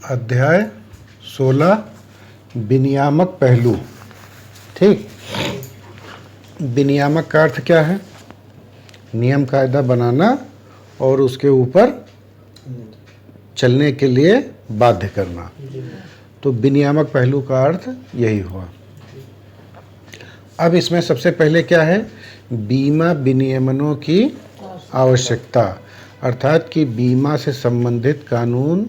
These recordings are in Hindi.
अध्याय 16 विनियामक पहलू। ठीक, विनियामक का अर्थ क्या है? नियम कायदा बनाना और उसके ऊपर चलने के लिए बाध्य करना। तो विनियामक पहलू का अर्थ यही हुआ। अब इसमें सबसे पहले क्या है? बीमा विनियमनों की आवश्यकता, अर्थात कि बीमा से संबंधित कानून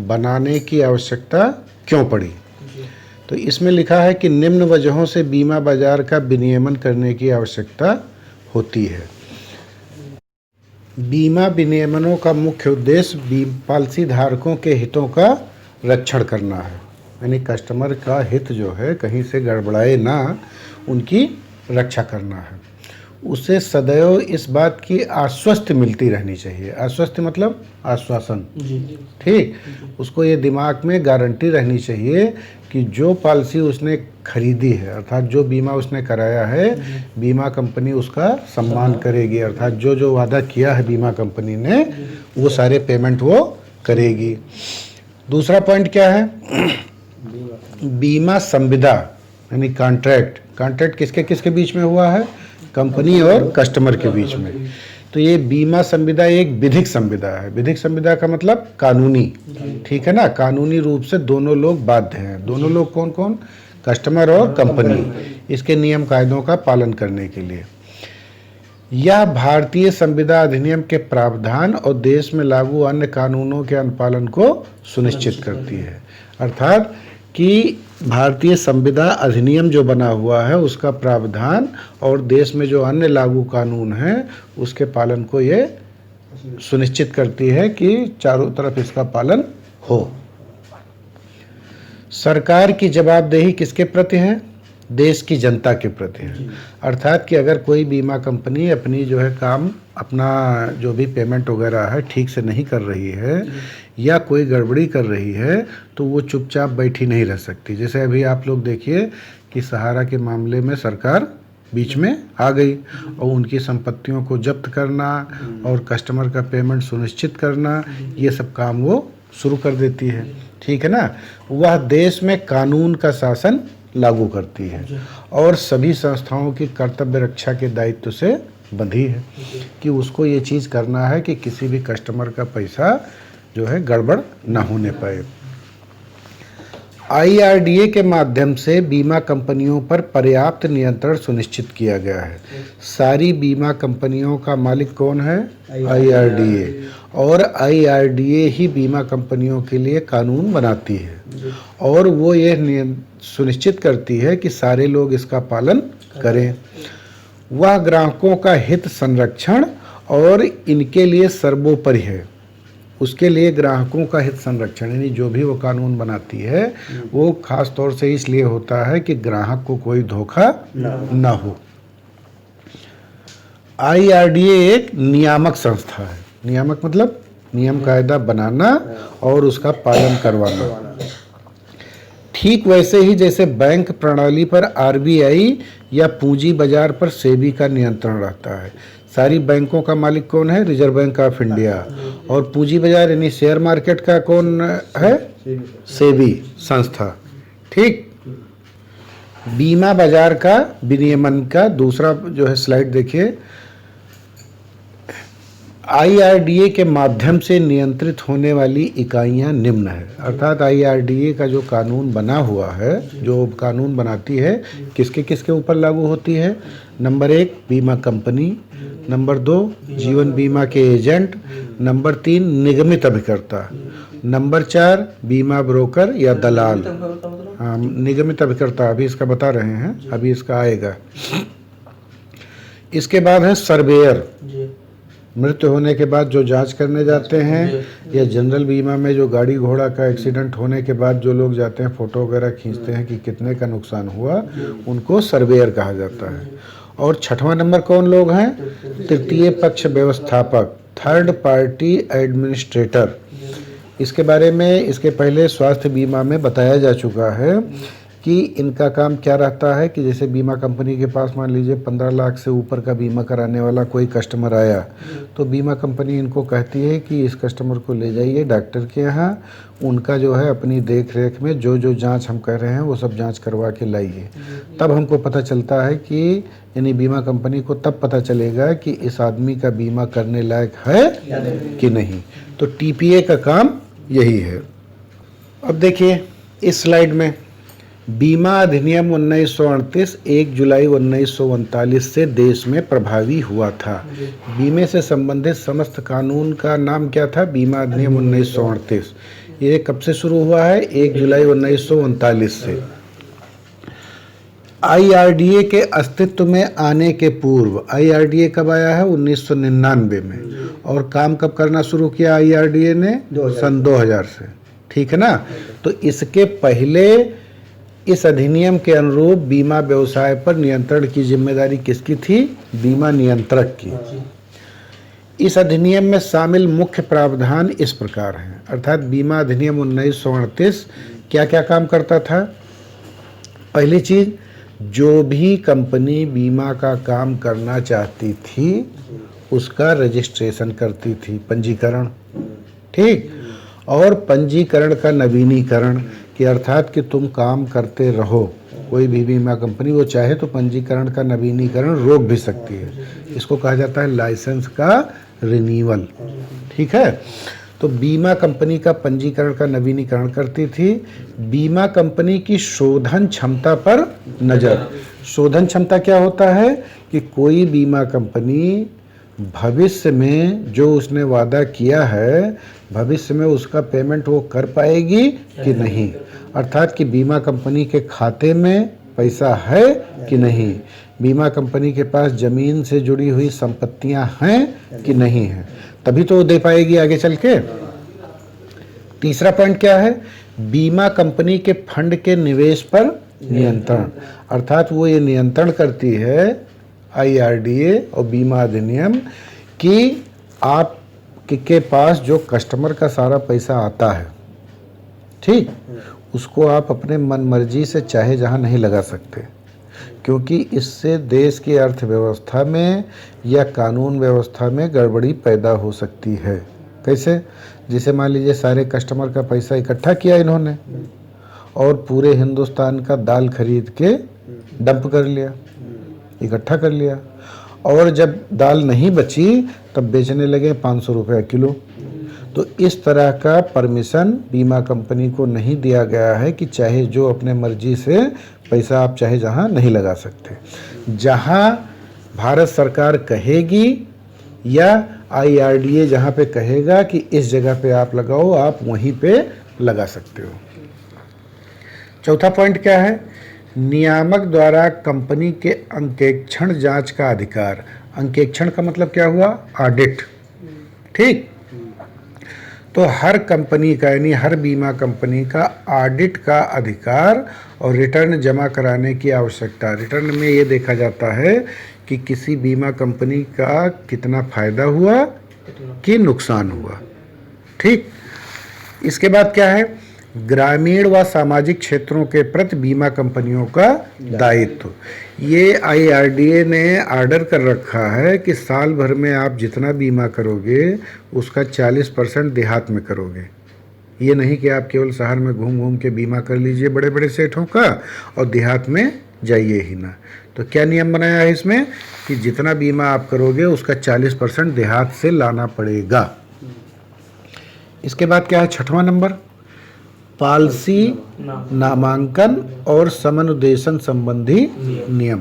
बनाने की आवश्यकता क्यों पड़ी। तो इसमें लिखा है कि निम्न वजहों से बीमा बाजार का विनियमन करने की आवश्यकता होती है। बीमा विनियमनों का मुख्य उद्देश्य पॉलिसी धारकों के हितों का रक्षण करना है, यानी कस्टमर का हित जो है कहीं से गड़बड़ाए ना, उनकी रक्षा करना है। उसे सदैव इस बात की आश्वस्त मिलती रहनी चाहिए। आश्वस्त मतलब आश्वासन। ठीक, उसको ये दिमाग में गारंटी रहनी चाहिए कि जो पॉलिसी उसने खरीदी है, अर्थात जो बीमा उसने कराया है, बीमा कंपनी उसका सम्मान करेगी, अर्थात जो जो वादा किया है बीमा कंपनी ने वो सारे पेमेंट वो करेगी। दूसरा पॉइंट क्या है? बीमा संविदा यानी कॉन्ट्रैक्ट। कॉन्ट्रैक्ट किसके किसके बीच में हुआ है? कंपनी और कस्टमर के बीच में। तो ये बीमा संविदा एक विधिक संविदा है। विधिक संविदा का मतलब कानूनी, ठीक है ना? कानूनी रूप से दोनों लोग बाध्य हैं। दोनों लोग कौन कौन? कस्टमर और कंपनी, इसके नियम कायदों का पालन करने के लिए। यह भारतीय संविदा अधिनियम के प्रावधान और देश में लागू अन्य कानूनों के अनुपालन को सुनिश्चित करती है। अर्थात कि भारतीय संविदा अधिनियम जो बना हुआ है उसका प्रावधान और देश में जो अन्य लागू कानून हैं उसके पालन को ये सुनिश्चित करती है कि चारों तरफ इसका पालन हो। सरकार की जवाबदेही किसके प्रति है? देश की जनता के प्रति है। अर्थात कि अगर कोई बीमा कंपनी अपनी जो है काम, अपना जो भी पेमेंट वगैरह है ठीक से नहीं कर रही है या कोई गड़बड़ी कर रही है तो वो चुपचाप बैठी नहीं रह सकती। जैसे अभी आप लोग देखिए कि सहारा के मामले में सरकार बीच में आ गई और उनकी संपत्तियों को जब्त करना और कस्टमर का पेमेंट सुनिश्चित करना, ये सब काम वो शुरू कर देती है। ठीक है ना? वह देश में कानून का शासन लागू करती है और सभी संस्थाओं की कर्तव्य रक्षा के दायित्व से बंधी है कि उसको ये चीज़ करना है कि किसी भी कस्टमर का पैसा जो है गड़बड़ ना होने पाए। IRDA के माध्यम से बीमा कंपनियों पर पर्याप्त नियंत्रण सुनिश्चित किया गया है। सारी बीमा कंपनियों का मालिक कौन है? IRDA। और IRDA ही बीमा कंपनियों के लिए कानून बनाती है और वो ये सुनिश्चित करती है कि सारे लोग इसका पालन करें। वह ग्राहकों का हित संरक्षण और इनके लिए सर्वोपरि है। उसके लिए ग्राहकों का हित संरक्षण, यानी जो भी वो कानून बनाती है वो खास तौर से इसलिए होता है कि ग्राहक को कोई धोखा ना हो। IRDA एक नियामक संस्था है। नियामक मतलब नियम कायदा बनाना और उसका पालन करवाना। ठीक वैसे ही जैसे बैंक प्रणाली पर RBI या पूंजी बाजार पर सेबी का नियंत्रण रहता है। सारी बैंकों का मालिक कौन है? Reserve bank of India. और पूंजी बाजार यानी शेयर मार्केट का कौन है? सेबी संस्था। ठीक, बीमा बाजार का विनियमन का दूसरा जो है स्लाइड देखिए। IRDA के माध्यम से नियंत्रित होने वाली इकाइयां निम्न है। अर्थात IRDA का जो कानून बना हुआ है, जो कानून बनाती है, किसके किसके ऊपर लागू होती है? नंबर 1 बीमा कंपनी, नंबर 2 जीवन बीमा के एजेंट, नंबर 3 निगमित अभिकर्ता, नंबर 4 बीमा ब्रोकर या दलाल। हाँ, निगमित अभिकर्ता अभी इसका बता रहे हैं, अभी इसका आएगा। इसके बाद है सर्वेयर, मृत्यु होने के बाद जो जांच करने जाते हैं, या जनरल बीमा में जो गाड़ी घोड़ा का एक्सीडेंट होने के बाद जो लोग जाते हैं फोटो वगैरह खींचते हैं कि कितने का नुकसान हुआ, उनको सर्वेयर कहा जाता है। और छठवां नंबर कौन लोग हैं? तृतीय पक्ष व्यवस्थापक, थर्ड पार्टी एडमिनिस्ट्रेटर। इसके बारे में इसके पहले स्वास्थ्य बीमा में बताया जा चुका है कि इनका काम क्या रहता है कि जैसे बीमा कंपनी के पास मान लीजिए 15 लाख से ऊपर का बीमा कराने वाला कोई कस्टमर आया, तो बीमा कंपनी इनको कहती है कि इस कस्टमर को ले जाइए डॉक्टर के यहाँ, उनका जो है अपनी देख रेख में जो जो जांच हम कह रहे हैं वो सब जांच करवा के लाइए। तब हमको पता चलता है कि यानी बीमा कंपनी को तब पता चलेगा कि इस आदमी का बीमा करने लायक है कि नहीं। तो टीपीए का काम यही है। अब देखिए इस स्लाइड में बीमा अधिनियम 1938 1 जुलाई 1939 से देश में प्रभावी हुआ था। बीमे से संबंधित समस्त कानून का नाम क्या था? बीमा अधिनियम 1938। ये कब से शुरू हुआ है? 1 जुलाई 1939 से। आईआरडीए के अस्तित्व में आने के पूर्व, आईआरडीए कब आया है? 1999 में। और काम कब करना शुरू किया आईआरडीए ने? सन 2000 से, ठीक है ना। तो इसके पहले इस अधिनियम के अनुरूप बीमा व्यवसाय पर नियंत्रण की जिम्मेदारी किसकी थी? बीमा नियंत्रक की। इस अधिनियम में शामिल मुख्य प्रावधान इस प्रकार हैं, अर्थात बीमा अधिनियम 1938 क्या क्या काम करता था? पहली चीज, जो भी कंपनी बीमा का काम करना चाहती थी उसका रजिस्ट्रेशन करती थी, पंजीकरण, ठीक। और पंजीकरण का नवीनीकरण, कि अर्थात कि तुम काम करते रहो, कोई भी बीमा कंपनी वो चाहे तो पंजीकरण का नवीनीकरण रोक भी सकती है। इसको कहा जाता है लाइसेंस का रिन्यूअल, ठीक है। तो बीमा कंपनी का पंजीकरण का नवीनीकरण करती थी। बीमा कंपनी की शोधन क्षमता पर नज़र। शोधन क्षमता क्या होता है कि कोई बीमा कंपनी भविष्य में जो उसने वादा किया है, भविष्य में उसका पेमेंट वो कर पाएगी कि नहीं, अर्थात कि बीमा कंपनी के खाते में पैसा है कि नहीं, बीमा कंपनी के पास ज़मीन से जुड़ी हुई संपत्तियां हैं कि नहीं है, तभी तो वो दे पाएगी आगे चल के। तीसरा पॉइंट क्या है? बीमा कंपनी के फंड के निवेश पर नियंत्रण, अर्थात वो ये नियंत्रण करती है आईआरडीए और बीमा अधिनियम कि आप के पास जो कस्टमर का सारा पैसा आता है, ठीक, उसको आप अपने मन मर्जी से चाहे जहां नहीं लगा सकते, क्योंकि इससे देश की अर्थव्यवस्था में या कानून व्यवस्था में गड़बड़ी पैदा हो सकती है। कैसे? जैसे मान लीजिए सारे कस्टमर का पैसा इकट्ठा किया इन्होंने और पूरे हिंदुस्तान का दाल खरीद के डंप कर लिया, इकट्ठा कर लिया, और जब दाल नहीं बची तब बेचने लगे 500 रुपये किलो। तो इस तरह का परमिशन बीमा कंपनी को नहीं दिया गया है कि चाहे जो अपने मर्जी से पैसा आप चाहे जहां नहीं लगा सकते। जहां भारत सरकार कहेगी या आईआरडीए जहां पे कहेगा कि इस जगह पे आप लगाओ, आप वहीं पे लगा सकते हो। चौथा पॉइंट क्या है? नियामक द्वारा कंपनी के अंकेक्षण जांच का अधिकार। अंकेक्षण का मतलब क्या हुआ? ऑडिट, ठीक। तो हर कंपनी का यानी हर बीमा कंपनी का ऑडिट का अधिकार और रिटर्न जमा कराने की आवश्यकता। रिटर्न में ये देखा जाता है कि किसी बीमा कंपनी का कितना फायदा हुआ कि नुकसान हुआ, ठीक। इसके बाद क्या है? ग्रामीण व सामाजिक क्षेत्रों के प्रति बीमा कंपनियों का दायित्व। ये आईआरडीए ने ऑर्डर कर रखा है कि साल भर में आप जितना बीमा करोगे उसका 40% देहात में करोगे। ये नहीं कि आप केवल शहर में घूम घूम के बीमा कर लीजिए बड़े बड़े सेठों का और देहात में जाइए ही ना। तो क्या नियम बनाया है इसमें कि जितना बीमा आप करोगे उसका 40% देहात से लाना पड़ेगा। इसके बाद क्या है? छठवां नंबर, पॉलिसी नामांकन और समनुदेशन संबंधी नियम,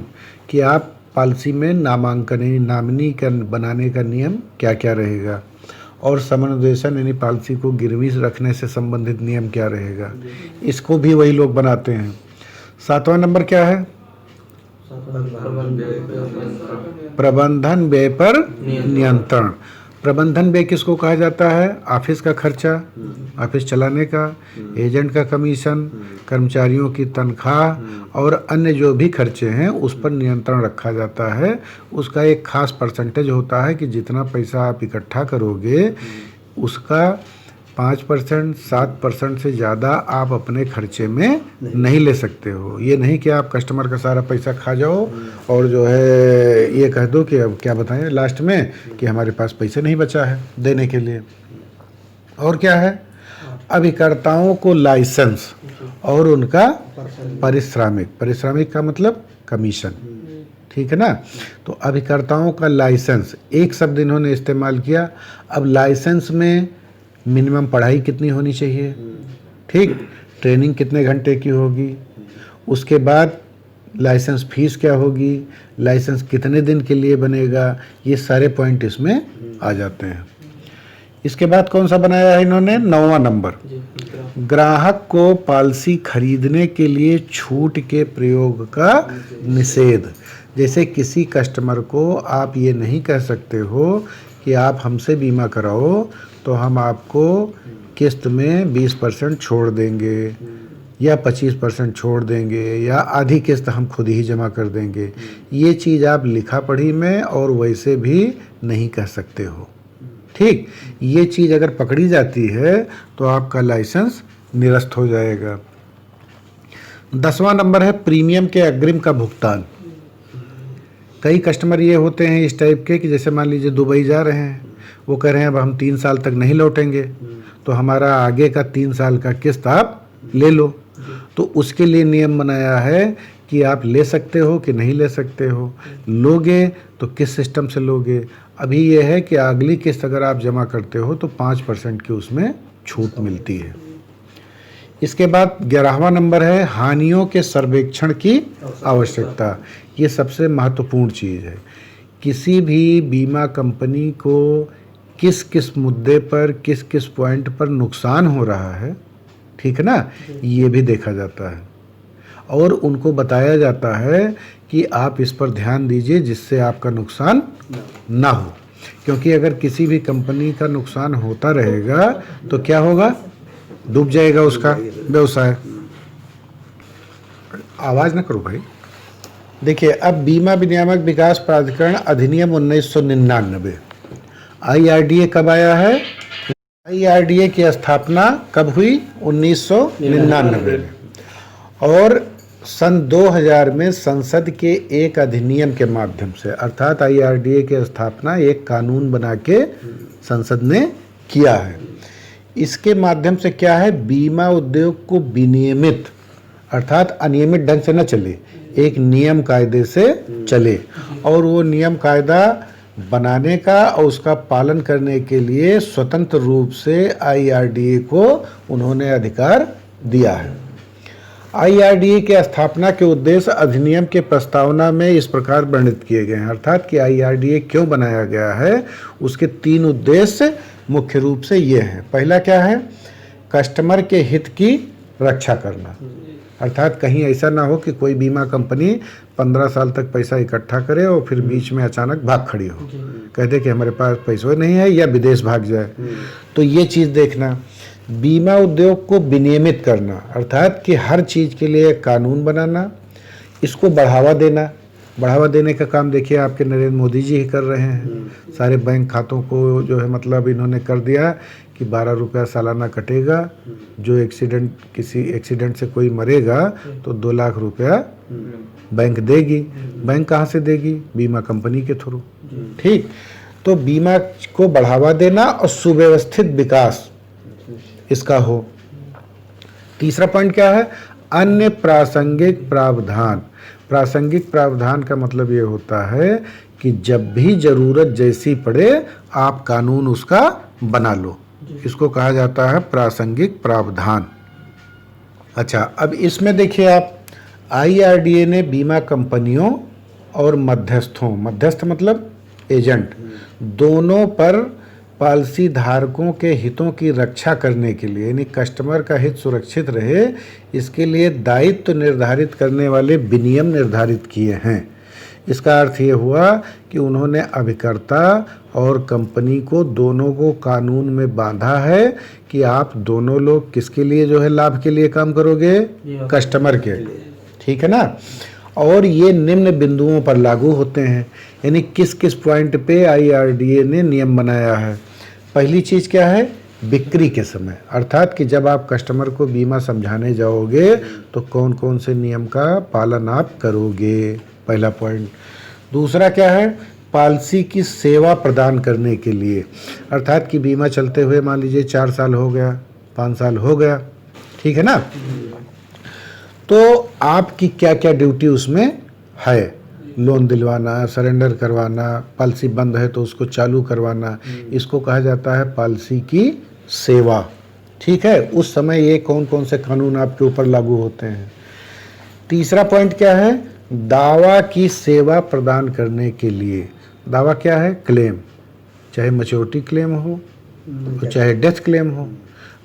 कि आप पॉलिसी में नामांकन यानी नॉमिनी का बनाने का नियम क्या क्या रहेगा, और समनुदेशन यानी पॉलिसी को गिरवी रखने से संबंधित नियम क्या रहेगा, इसको भी वही लोग बनाते हैं। सातवां नंबर क्या है? प्रबंधन व्यय पर नियंत्रण। प्रबंधन व्यय किसको कहा जाता है? ऑफिस का खर्चा, ऑफिस चलाने का, एजेंट का कमीशन, कर्मचारियों की तनख्वाह और अन्य जो भी खर्चे हैं उस पर नियंत्रण रखा जाता है। उसका एक खास परसेंटेज होता है कि जितना पैसा आप इकट्ठा करोगे उसका 5%, 7% से ज़्यादा आप अपने खर्चे में नहीं ले सकते हो। ये नहीं कि आप कस्टमर का सारा पैसा खा जाओ और जो है ये कह दो कि अब क्या बताएं लास्ट में कि हमारे पास पैसे नहीं बचा है देने के लिए। और क्या है, अभिकर्ताओं को लाइसेंस और उनका पारिश्रमिक का मतलब कमीशन, ठीक है ना। तो अभिकर्ताओं का लाइसेंस, एक शब्द इन्होंने इस्तेमाल किया। अब लाइसेंस में मिनिमम पढ़ाई कितनी होनी चाहिए, ठीक, ट्रेनिंग कितने घंटे की होगी, उसके बाद लाइसेंस फीस क्या होगी, लाइसेंस कितने दिन के लिए बनेगा, ये सारे पॉइंट इसमें आ जाते हैं। इसके बाद कौन सा बनाया है इन्होंने, 9वां नंबर, ग्राहक को पॉलिसी खरीदने के लिए छूट के प्रयोग का निषेध। जैसे किसी कस्टमर को आप ये नहीं कह सकते हो कि आप हमसे बीमा कराओ तो हम आपको किस्त में 20% छोड़ देंगे या 25% छोड़ देंगे या आधी किस्त हम खुद ही जमा कर देंगे। ये चीज़ आप लिखा पढ़ी में और वैसे भी नहीं कह सकते हो, ठीक। ये चीज़ अगर पकड़ी जाती है तो आपका लाइसेंस निरस्त हो जाएगा। 10वां नंबर है प्रीमियम के अग्रिम का भुगतान। कई कस्टमर ये होते हैं इस टाइप के कि जैसे मान लीजिए दुबई जा रहे हैं, वो कह रहे हैं अब हम 3 साल तक नहीं लौटेंगे, तो हमारा आगे का 3 साल का किस्त आप ले लो। तो उसके लिए नियम बनाया है कि आप ले सकते हो कि नहीं ले सकते हो, लोगे तो किस सिस्टम से लोगे। अभी ये है कि अगली किस्त अगर आप जमा करते हो तो 5% की उसमें छूट मिलती है। इसके बाद 11वां नंबर है हानियों के सर्वेक्षण की आवश्यकता। ये सबसे महत्वपूर्ण चीज़ है। किसी भी बीमा कंपनी को किस किस मुद्दे पर किस किस पॉइंट पर नुकसान हो रहा है, ठीक है ना, ये भी देखा जाता है और उनको बताया जाता है कि आप इस पर ध्यान दीजिए जिससे आपका नुकसान ना हो। क्योंकि अगर किसी भी कंपनी का नुकसान होता रहेगा तो क्या होगा, डूब जाएगा उसका व्यवसाय। आवाज़ ना करो भाई। देखिए, अब बीमा विनियामक विकास प्राधिकरण अधिनियम 1999, IRDA कब आया है, IRDA की स्थापना कब हुई, 1999 में, और सन 2000 में संसद के एक अधिनियम के माध्यम से, अर्थात IRDA की स्थापना एक कानून बना के संसद ने किया है। इसके माध्यम से क्या है, बीमा उद्योग को विनियमित अर्थात अनियमित ढंग से न चले, एक नियम कायदे से चले, और वो नियम कायदा बनाने का और उसका पालन करने के लिए स्वतंत्र रूप से IRDA को उन्होंने अधिकार दिया है। IRDA की स्थापना के उद्देश्य अधिनियम के प्रस्तावना में इस प्रकार वर्णित किए गए हैं। अर्थात कि IRDA क्यों बनाया गया है, उसके 3 उद्देश्य मुख्य रूप से ये हैं। पहला क्या है, कस्टमर के हित की रक्षा करना। अर्थात कहीं ऐसा ना हो कि कोई बीमा कंपनी 15 साल तक पैसा इकट्ठा करे और फिर बीच में अचानक भाग खड़ी हो, कहते कि हमारे पास पैसा नहीं है या विदेश भाग जाए। तो ये चीज़ देखना। बीमा उद्योग को विनियमित करना, अर्थात कि हर चीज़ के लिए एक कानून बनाना, इसको बढ़ावा देना। बढ़ावा देने का काम देखिए आपके नरेंद्र मोदी जी ही कर रहे हैं। सारे बैंक खातों को जो है मतलब इन्होंने कर दिया कि 12 रुपया सालाना कटेगा, जो किसी एक्सीडेंट से कोई मरेगा तो 2 लाख रुपया बैंक देगी। बैंक कहाँ से देगी, बीमा कंपनी के थ्रू, ठीक। तो बीमा को बढ़ावा देना और सुव्यवस्थित विकास इसका हो। तीसरा पॉइंट क्या है, अन्य प्रासंगिक प्रावधान। प्रासंगिक प्रावधान का मतलब ये होता है कि जब भी जरूरत जैसी पड़े आप कानून उसका बना लो, इसको कहा जाता है प्रासंगिक प्रावधान। अच्छा, अब इसमें देखिए आप, IRDA ने बीमा कंपनियों और मध्यस्थों, मध्यस्थ मतलब एजेंट, दोनों पर पॉलिसी धारकों के हितों की रक्षा करने के लिए, यानी कस्टमर का हित सुरक्षित रहे, इसके लिए दायित्व निर्धारित करने वाले विनियम निर्धारित किए हैं। इसका अर्थ ये हुआ कि उन्होंने अभिकर्ता और कंपनी को दोनों को कानून में बांधा है कि आप दोनों लोग किसके लिए जो है लाभ के लिए काम करोगे, कस्टमर के, ठीक है ना। और ये निम्न बिंदुओं पर लागू होते हैं, यानी किस किस पॉइंट पे IRDA ने नियम बनाया है। पहली चीज़ क्या है बिक्री के समय, अर्थात कि जब आप कस्टमर को बीमा समझाने जाओगे तो कौन कौन से नियम का पालन आप करोगे, पहला पॉइंट। दूसरा क्या है, पॉलिसी की सेवा प्रदान करने के लिए, अर्थात कि बीमा चलते हुए मान लीजिए 4 साल हो गया, 5 साल हो गया, ठीक है ना, तो आपकी क्या क्या ड्यूटी उसमें है, लोन दिलवाना, सरेंडर करवाना, पॉलिसी बंद है तो उसको चालू करवाना, इसको कहा जाता है पॉलिसी की सेवा, ठीक है। उस समय ये कौन कौन से कानून आपके ऊपर लागू होते हैं। तीसरा पॉइंट क्या है, दावा की सेवा प्रदान करने के लिए, दावा क्या है, क्लेम, चाहे मैच्योरिटी क्लेम हो चाहे डेथ क्लेम हो,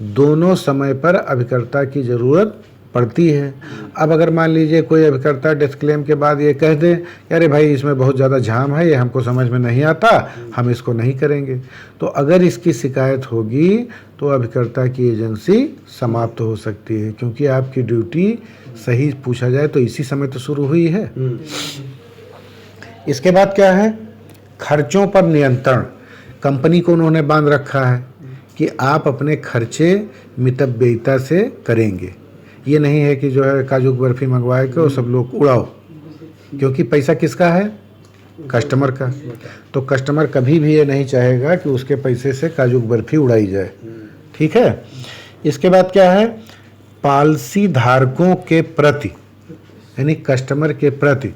दोनों समय पर अभिकर्ता की ज़रूरत पड़ती है। अब अगर मान लीजिए कोई अभिकर्ता डेथ क्लेम के बाद ये कह दे अरे भाई इसमें बहुत ज़्यादा झाम है, ये हमको समझ में नहीं आता, हम इसको नहीं करेंगे, तो अगर इसकी शिकायत होगी तो अभिकर्ता की एजेंसी समाप्त हो सकती है, क्योंकि आपकी ड्यूटी सही पूछा जाए तो इसी समय तो शुरू हुई है। इसके बाद क्या है, खर्चों पर नियंत्रण, कंपनी को उन्होंने बांध रखा है कि आप अपने खर्चे मितव्ययिता से करेंगे, ये नहीं है कि जो है काजू बर्फी मंगवाए के और सब लोग उड़ाओ, क्योंकि पैसा किसका है, कस्टमर का, तो कस्टमर कभी भी ये नहीं चाहेगा कि उसके पैसे से काजू बर्फी उड़ाई जाए, ठीक है। इसके बाद क्या है, पॉलिसी धारकों के प्रति यानी कस्टमर के प्रति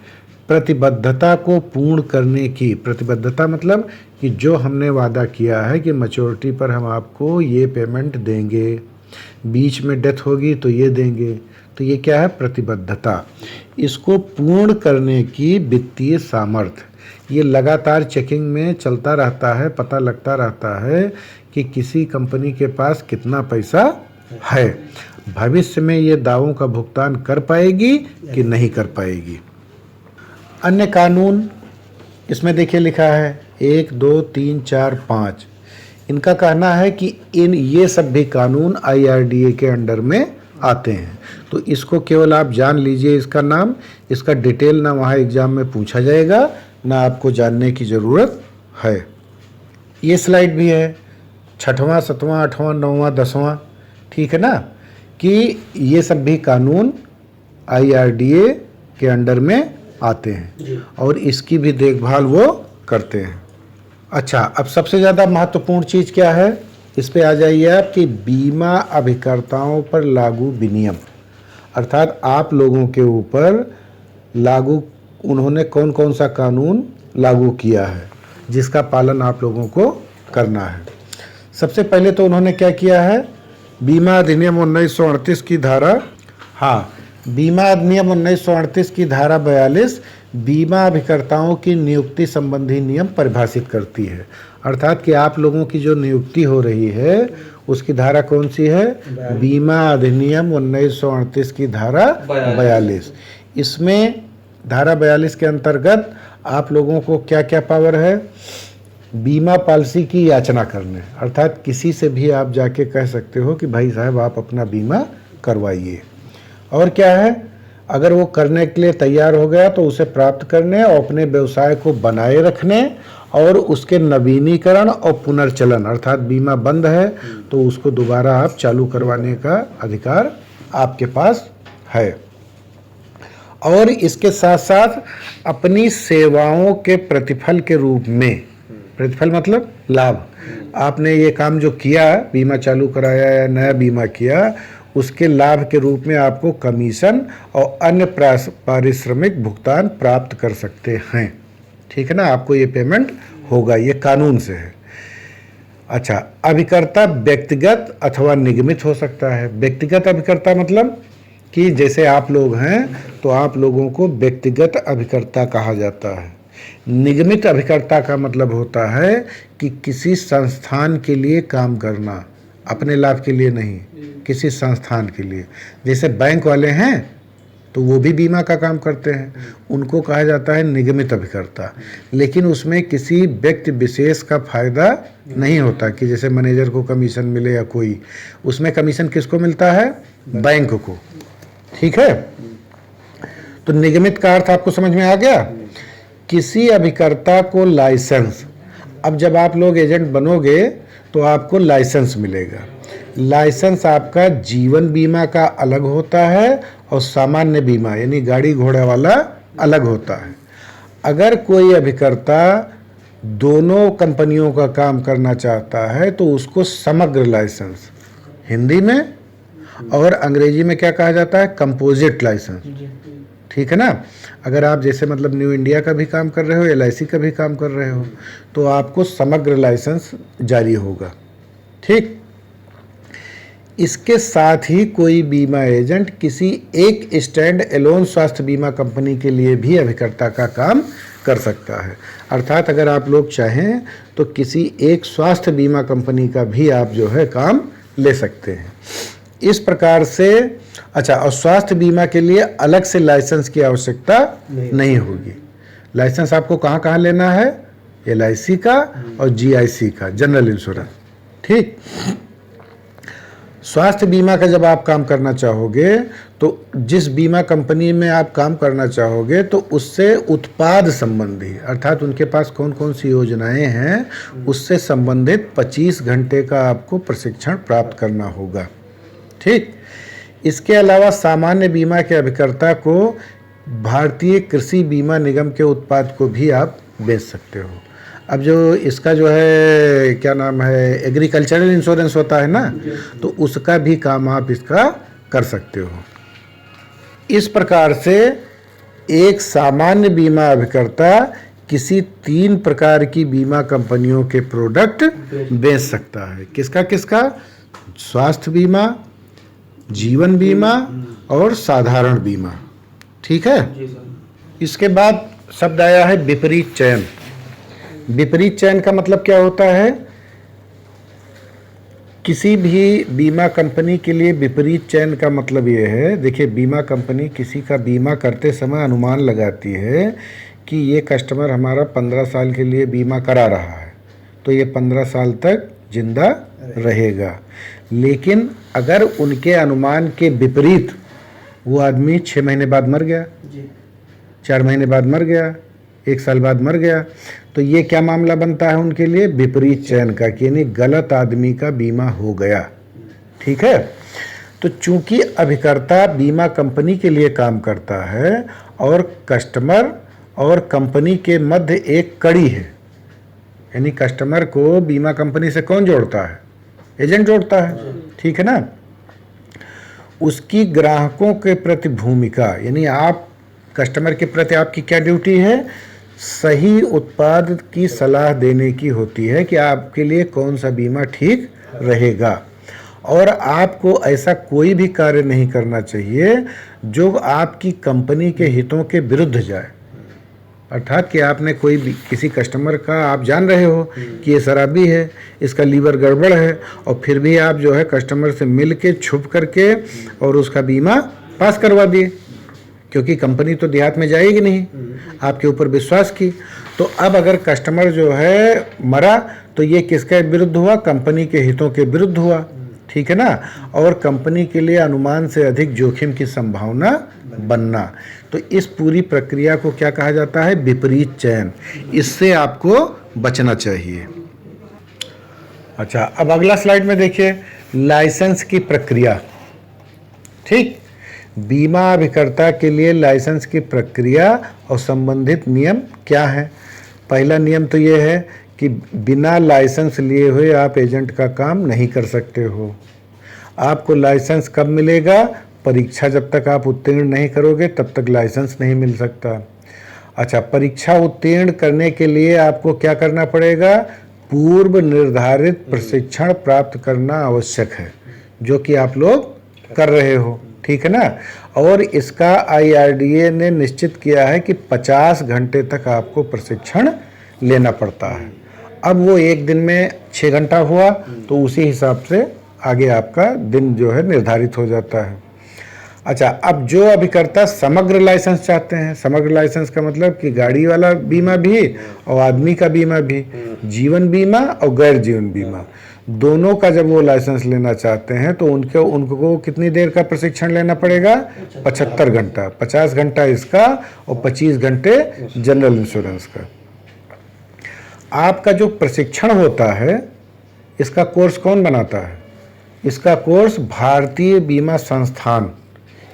प्रतिबद्धता को पूर्ण करने की, प्रतिबद्धता मतलब कि जो हमने वादा किया है कि मैच्योरिटी पर हम आपको ये पेमेंट देंगे, बीच में डेथ होगी तो ये देंगे, तो ये क्या है, प्रतिबद्धता। इसको पूर्ण करने की वित्तीय सामर्थ्य, ये लगातार चेकिंग में चलता रहता है, पता लगता रहता है कि किसी कंपनी के पास कितना पैसा है, भविष्य में ये दावों का भुगतान कर पाएगी कि नहीं कर पाएगी। अन्य कानून इसमें देखिए लिखा है 1, 2, 3, 4, 5, इनका कहना है कि ये सब भी कानून IRDA के अंडर में आते हैं, तो इसको केवल आप जान लीजिए इसका नाम, इसका डिटेल ना वहाँ एग्जाम में पूछा जाएगा ना आपको जानने की ज़रूरत है। ये स्लाइड भी है 6वां, 7वां, 8वां, 9वां, 10वां, ठीक है ना, कि ये सब भी कानून IRDA के अंडर में आते हैं और इसकी भी देखभाल वो करते हैं। अच्छा, अब सबसे ज़्यादा महत्वपूर्ण चीज़ क्या है, इस पे आ जाइए आप कि बीमा अभिकर्ताओं पर लागू विनियम, अर्थात आप लोगों के ऊपर लागू उन्होंने कौन कौन सा कानून लागू किया है जिसका पालन आप लोगों को करना है। सबसे पहले तो उन्होंने क्या किया है, बीमा अधिनियम 1938 की धारा, हाँ, बीमा अधिनियम 1938 की धारा 42 बीमा अभिकर्ताओं की नियुक्ति संबंधी नियम परिभाषित करती है, अर्थात कि आप लोगों की जो नियुक्ति हो रही है उसकी धारा कौन सी है, बीमा अधिनियम 1938 की धारा 42। इसमें धारा 42 के अंतर्गत आप लोगों को क्या क्या पावर है, बीमा पॉलिसी की याचना करने, अर्थात किसी से भी आप जाके कह सकते हो कि भाई साहब आप अपना बीमा करवाइए, और क्या है, अगर वो करने के लिए तैयार हो गया तो उसे प्राप्त करने और अपने व्यवसाय को बनाए रखने और उसके नवीनीकरण और पुनर्चलन, अर्थात बीमा बंद है तो उसको दोबारा आप चालू करवाने का अधिकार आपके पास है। और इसके साथ साथ अपनी सेवाओं के प्रतिफल के रूप में, प्रतिफल मतलब लाभ, आपने ये काम जो किया, बीमा चालू कराया या नया बीमा किया, उसके लाभ के रूप में आपको कमीशन और अन्य पारिश्रमिक भुगतान प्राप्त कर सकते हैं, ठीक है ना, आपको ये पेमेंट होगा, ये कानून से है। अच्छा, अभिकर्ता व्यक्तिगत अथवा निगमित हो सकता है। व्यक्तिगत अभिकर्ता मतलब कि जैसे आप लोग हैं तो आप लोगों को व्यक्तिगत अभिकर्ता कहा जाता है। निगमित अभिकर्ता का मतलब होता है कि किसी संस्थान के लिए काम करना, अपने लाभ के लिए नहीं, किसी संस्थान के लिए। जैसे बैंक वाले हैं तो वो भी बीमा का काम करते हैं, उनको कहा जाता है निगमित अभिकर्ता, लेकिन उसमें किसी व्यक्ति विशेष का फायदा नहीं होता कि जैसे मैनेजर को कमीशन मिले या कोई, उसमें कमीशन किसको मिलता है, बैंक को, ठीक है। तो निगमित का अर्थ आपको समझ में आ गया। किसी अभिकर्ता को लाइसेंस, अब जब आप लोग एजेंट बनोगे तो आपको लाइसेंस मिलेगा। लाइसेंस आपका जीवन बीमा का अलग होता है और सामान्य बीमा यानी गाड़ी घोड़ा वाला अलग होता है। अगर कोई अभिकर्ता दोनों कंपनियों का काम करना चाहता है तो उसको समग्र लाइसेंस, हिंदी में और अंग्रेजी में क्या कहा जाता है, कंपोजिट लाइसेंस, ठीक है ना। अगर आप जैसे मतलब न्यू इंडिया का भी काम कर रहे हो, LIC का भी काम कर रहे हो, तो आपको समग्र लाइसेंस जारी होगा, ठीक। इसके साथ ही कोई बीमा एजेंट किसी एक स्टैंड एलोन स्वास्थ्य बीमा कंपनी के लिए भी अभिकर्ता का काम कर सकता है। अर्थात अगर आप लोग चाहें तो किसी एक स्वास्थ्य बीमा कंपनी का भी आप जो है काम ले सकते हैं। इस प्रकार से अच्छा, और स्वास्थ्य बीमा के लिए अलग से लाइसेंस की आवश्यकता नहीं होगी। लाइसेंस आपको कहाँ कहाँ लेना है, LIC का और GIC का, जनरल इंश्योरेंस, ठीक। स्वास्थ्य बीमा का जब आप काम करना चाहोगे तो जिस बीमा कंपनी में आप काम करना चाहोगे तो उससे उत्पाद संबंधी अर्थात उनके पास कौन कौन सी योजनाएं हैं उससे संबंधित 25 घंटे का आपको प्रशिक्षण प्राप्त करना होगा, ठीक। इसके अलावा सामान्य बीमा के अभिकर्ता को भारतीय कृषि बीमा निगम के उत्पाद को भी आप बेच सकते हो। अब जो इसका जो है क्या नाम है, एग्रीकल्चरल इंश्योरेंस होता है ना, तो उसका भी काम आप इसका कर सकते हो। इस प्रकार से एक सामान्य बीमा अभिकर्ता किसी 3 प्रकार की बीमा कंपनियों के प्रोडक्ट बेच सकता है। किसका किसका, स्वास्थ्य बीमा, जीवन बीमा और साधारण बीमा, ठीक है। इसके बाद शब्द आया है विपरीत चयन। विपरीत चयन का मतलब क्या होता है, किसी भी बीमा कंपनी के लिए विपरीत चयन का मतलब ये है, देखिए बीमा कंपनी किसी का बीमा करते समय अनुमान लगाती है कि ये कस्टमर हमारा 15 साल के लिए बीमा करा रहा है तो ये 15 साल तक जिंदा रहेगा। लेकिन अगर उनके अनुमान के विपरीत वो आदमी 6 महीने बाद मर गया, 4 महीने बाद मर गया, 1 साल बाद मर गया, तो ये क्या मामला बनता है उनके लिए, विपरीत चयन का, यानी गलत आदमी का बीमा हो गया, ठीक है। तो चूंकि अभिकर्ता बीमा कंपनी के लिए काम करता है और कस्टमर और कंपनी के मध्य एक कड़ी है, यानी कस्टमर को बीमा कंपनी से कौन जोड़ता है, एजेंट जोड़ता है, ठीक है ना। उसकी ग्राहकों के प्रति भूमिका, यानी आप कस्टमर के प्रति आपकी क्या ड्यूटी है, सही उत्पाद की सलाह देने की होती है कि आपके लिए कौन सा बीमा ठीक रहेगा। और आपको ऐसा कोई भी कार्य नहीं करना चाहिए जो आपकी कंपनी के हितों के विरुद्ध जाए। अर्थात कि आपने कोई किसी कस्टमर का आप जान रहे हो कि ये शराबी है, इसका लीवर गड़बड़ है, और फिर भी आप जो है कस्टमर से मिल के छुप करके और उसका बीमा पास करवा दिए, क्योंकि कंपनी तो देहात में जाएगी नहीं, आपके ऊपर विश्वास की। तो अब अगर कस्टमर जो है मरा तो ये किसके विरुद्ध हुआ, कंपनी के हितों के विरुद्ध हुआ, ठीक है ना। और कंपनी के लिए अनुमान से अधिक जोखिम की संभावना बनना, तो इस पूरी प्रक्रिया को क्या कहा जाता है, विपरीत चयन। इससे आपको बचना चाहिए। अच्छा, अब अगला स्लाइड में देखिए लाइसेंस की प्रक्रिया, ठीक। बीमा अभिकर्ता के लिए लाइसेंस की प्रक्रिया और संबंधित नियम क्या है। पहला नियम तो ये है कि बिना लाइसेंस लिए हुए आप एजेंट का काम नहीं कर सकते हो। आपको लाइसेंस कब मिलेगा, परीक्षा जब तक आप उत्तीर्ण नहीं करोगे तब तक लाइसेंस नहीं मिल सकता। अच्छा, परीक्षा उत्तीर्ण करने के लिए आपको क्या करना पड़ेगा, पूर्व निर्धारित प्रशिक्षण प्राप्त करना आवश्यक है, जो कि आप लोग कर रहे हो, ठीक है ना। और इसका IRDA ने निश्चित किया है कि 50 घंटे तक आपको प्रशिक्षण लेना पड़ता है। अब वो एक दिन में 6 घंटा हुआ तो उसी हिसाब से आगे आपका दिन जो है निर्धारित हो जाता है। अच्छा, अब जो अभिकर्ता समग्र लाइसेंस चाहते हैं, समग्र लाइसेंस का मतलब कि गाड़ी वाला बीमा भी और आदमी का बीमा भी, जीवन बीमा और गैर जीवन बीमा, दोनों का जब वो लाइसेंस लेना चाहते हैं तो उनको कितनी देर का प्रशिक्षण लेना पड़ेगा, 75 घंटा, 50 घंटा इसका और 25 घंटे जनरल इंश्योरेंस का। आपका जो प्रशिक्षण होता है इसका कोर्स कौन बनाता है? इसका कोर्स भारतीय बीमा संस्थान,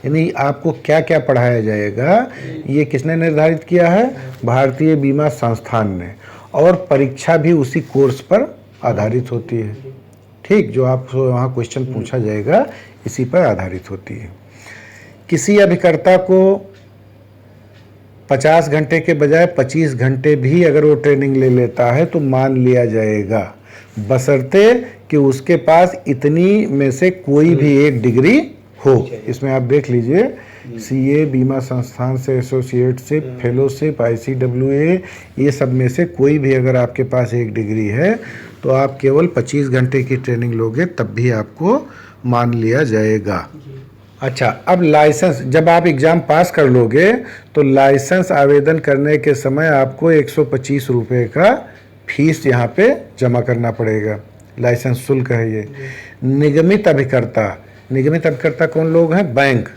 यानी आपको क्या क्या पढ़ाया जाएगा ये किसने निर्धारित किया है? भारतीय बीमा संस्थान ने। और परीक्षा भी उसी कोर्स पर आधारित होती है। ठीक, जो आपको वहाँ क्वेश्चन पूछा जाएगा इसी पर आधारित होती है। किसी अभिकर्ता को 50 घंटे के बजाय 25 घंटे भी अगर वो ट्रेनिंग ले लेता है तो मान लिया जाएगा, बशर्ते कि उसके पास इतनी में से कोई भी एक डिग्री हो। इसमें आप देख लीजिए, सीए, बीमा संस्थान से एसोसिएटशिप, फेलोशिप, ICWA, ये सब में से कोई भी अगर आपके पास एक डिग्री है तो आप केवल 25 घंटे की ट्रेनिंग लोगे तब भी आपको मान लिया जाएगा। अच्छा, अब लाइसेंस, जब आप एग्ज़ाम पास कर लोगे तो लाइसेंस आवेदन करने के समय आपको 125 रुपये का फीस यहाँ पे जमा करना पड़ेगा। लाइसेंस शुल्क है ये। निगमित अभिकर्ता, निगमित अभिकर्ता कौन लोग हैं? बैंक।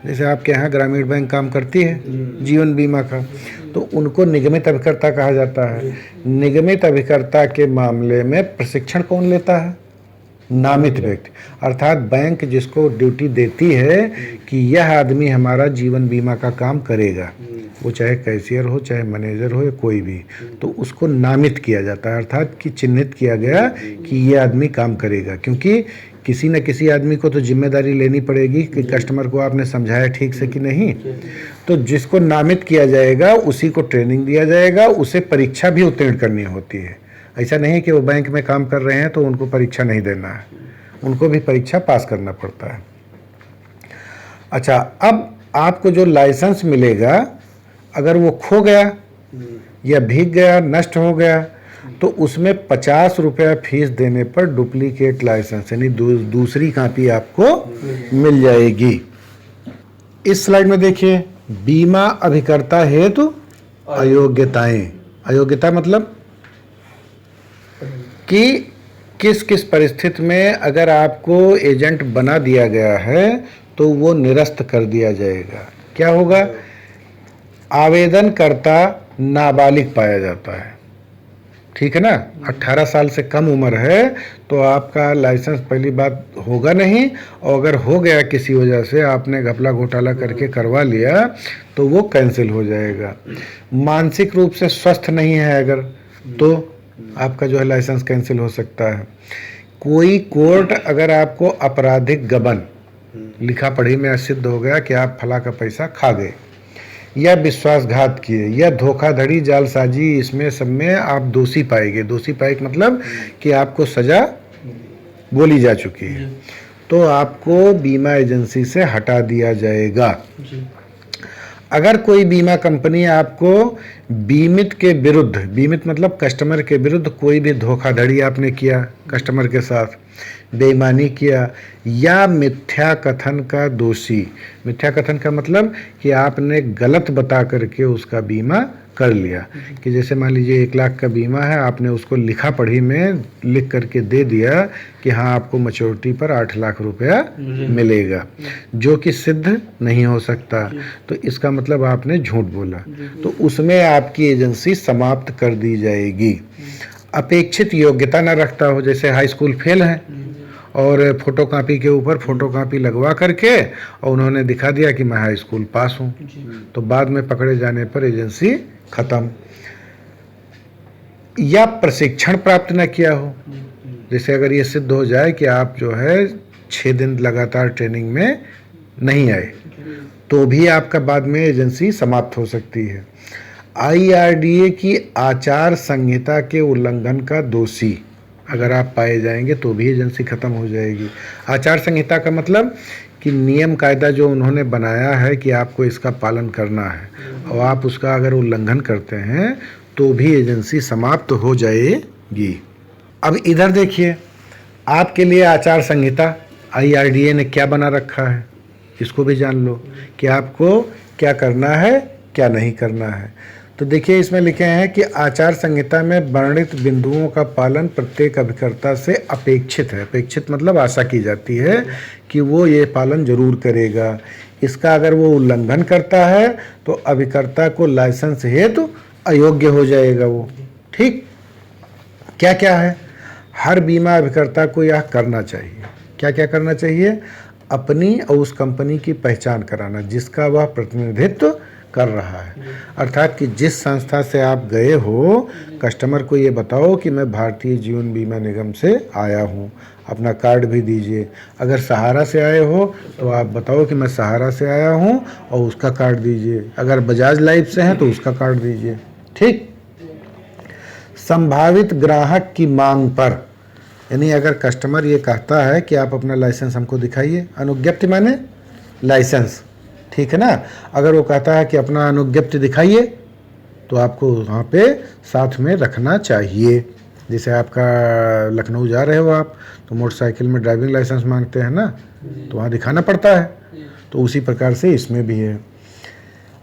जैसे आपके यहाँ ग्रामीण बैंक काम करती है जीवन बीमा का, तो उनको निगमित अभिकर्ता कहा जाता है। निगमित अभिकर्ता के मामले में प्रशिक्षण कौन लेता है? नामित व्यक्ति, अर्थात बैंक जिसको ड्यूटी देती है कि यह आदमी हमारा जीवन बीमा का काम करेगा, वो चाहे कैशियर हो, चाहे मैनेजर हो, या कोई भी, तो उसको नामित किया जाता है, अर्थात कि चिन्हित किया गया कि ये आदमी काम करेगा। क्योंकि किसी न किसी आदमी को तो जिम्मेदारी लेनी पड़ेगी कि कस्टमर को आपने समझाया ठीक से कि नहीं। तो जिसको नामित किया जाएगा उसी को ट्रेनिंग दिया जाएगा, उसे परीक्षा भी उत्तीर्ण करनी होती है। ऐसा नहीं कि वो बैंक में काम कर रहे हैं तो उनको परीक्षा नहीं देना है, उनको भी परीक्षा पास करना पड़ता है। अच्छा, अब आपको जो लाइसेंस मिलेगा अगर वो खो गया या भीग गया, नष्ट हो गया, तो उसमें 50 रुपया फीस देने पर डुप्लीकेट लाइसेंस यानी दूसरी कॉपी आपको मिल जाएगी। इस स्लाइड में देखिए, बीमा अभिकर्ता हेतु अयोग्यताएं। अयोग्यता मतलब कि किस किस परिस्थिति में अगर आपको एजेंट बना दिया गया है तो वो निरस्त कर दिया जाएगा। क्या होगा? आवेदनकर्ता नाबालिग पाया जाता है, ठीक है ना, 18 साल से कम उम्र है तो आपका लाइसेंस पहली बात होगा नहीं, और अगर हो गया किसी वजह से आपने घपला घोटाला करके करवा लिया तो वो कैंसिल हो जाएगा। मानसिक रूप से स्वस्थ नहीं है अगर, तो आपका जो है लाइसेंस कैंसिल हो सकता है। कोई कोर्ट अगर आपको आपराधिक गबन, लिखा पढ़ी में सिद्ध हो गया कि आप फला का पैसा खा गए, या विश्वासघात किए, या धोखाधड़ी, जालसाजी, इसमें सब में आप दोषी पाए गए, दोषी पाए मतलब कि आपको सजा बोली जा चुकी है, तो आपको बीमा एजेंसी से हटा दिया जाएगा। अगर कोई बीमा कंपनी आपको बीमित के विरुद्ध, बीमित मतलब कस्टमर के विरुद्ध कोई भी धोखाधड़ी आपने किया, कस्टमर के साथ बेईमानी किया, या मिथ्या कथन का दोषी, मिथ्या कथन का मतलब कि आपने गलत बता करके उसका बीमा कर लिया, कि जैसे मान लीजिए 1 लाख का बीमा है, आपने उसको लिखा पढ़ी में लिख करके दे दिया कि हाँ आपको मैच्योरिटी पर 8 लाख रुपया मिलेगा, जो कि सिद्ध नहीं हो सकता, तो इसका मतलब आपने झूठ बोला, तो उसमें आपकी एजेंसी समाप्त कर दी जाएगी। अपेक्षित योग्यता न रखता हो, जैसे हाई स्कूल फेल है और फोटोकॉपी के ऊपर फोटोकॉपी लगवा करके और उन्होंने दिखा दिया कि मैं हाई स्कूल पास हूँ, तो बाद में पकड़े जाने पर एजेंसी खत्म। या प्रशिक्षण प्राप्त न किया हो, जैसे अगर ये सिद्ध हो जाए कि आप जो है 6 दिन लगातार ट्रेनिंग में नहीं आए, तो भी आपका बाद में एजेंसी समाप्त हो सकती है। IRDA की आचार संहिता के उल्लंघन का दोषी अगर आप पाए जाएंगे तो भी एजेंसी खत्म हो जाएगी। आचार संहिता का मतलब कि नियम कायदा जो उन्होंने बनाया है कि आपको इसका पालन करना है, और आप उसका अगर उल्लंघन करते हैं तो भी एजेंसी समाप्त हो जाएगी। अब इधर देखिए, आपके लिए आचार संहिता IRDA ने क्या बना रखा है, इसको भी जान लो कि आपको क्या करना है क्या नहीं करना है। तो देखिए, इसमें लिखे हैं कि आचार संहिता में वर्णित बिंदुओं का पालन प्रत्येक अभिकर्ता से अपेक्षित है। अपेक्षित मतलब आशा की जाती है कि वो ये पालन जरूर करेगा। इसका अगर वो उल्लंघन करता है तो अभिकर्ता को लाइसेंस हेतु अयोग्य हो जाएगा वो। ठीक, क्या क्या है? हर बीमा अभिकर्ता को यह करना चाहिए। क्या क्या करना चाहिए? अपनी और उस कंपनी की पहचान कराना जिसका वह प्रतिनिधित्व कर रहा है। अर्थात कि जिस संस्था से आप गए हो, कस्टमर को ये बताओ कि मैं भारतीय जीवन बीमा निगम से आया हूँ, अपना कार्ड भी दीजिए। अगर सहारा से आए हो तो आप बताओ कि मैं सहारा से आया हूँ और उसका कार्ड दीजिए। अगर बजाज लाइफ से हैं तो उसका कार्ड दीजिए। ठीक। संभावित ग्राहक की मांग पर, यानी अगर कस्टमर ये कहता है कि आप अपना लाइसेंस हमको दिखाइए, अनुज्ञप्ति माने लाइसेंस, ठीक है ना। अगर वो कहता है कि अपना अनुज्ञप्ति दिखाइए तो आपको वहाँ पे साथ में रखना चाहिए। जैसे आपका लखनऊ जा रहे हो आप, तो मोटरसाइकिल में ड्राइविंग लाइसेंस मांगते हैं ना, तो वहाँ दिखाना पड़ता है। तो उसी प्रकार से इसमें भी है।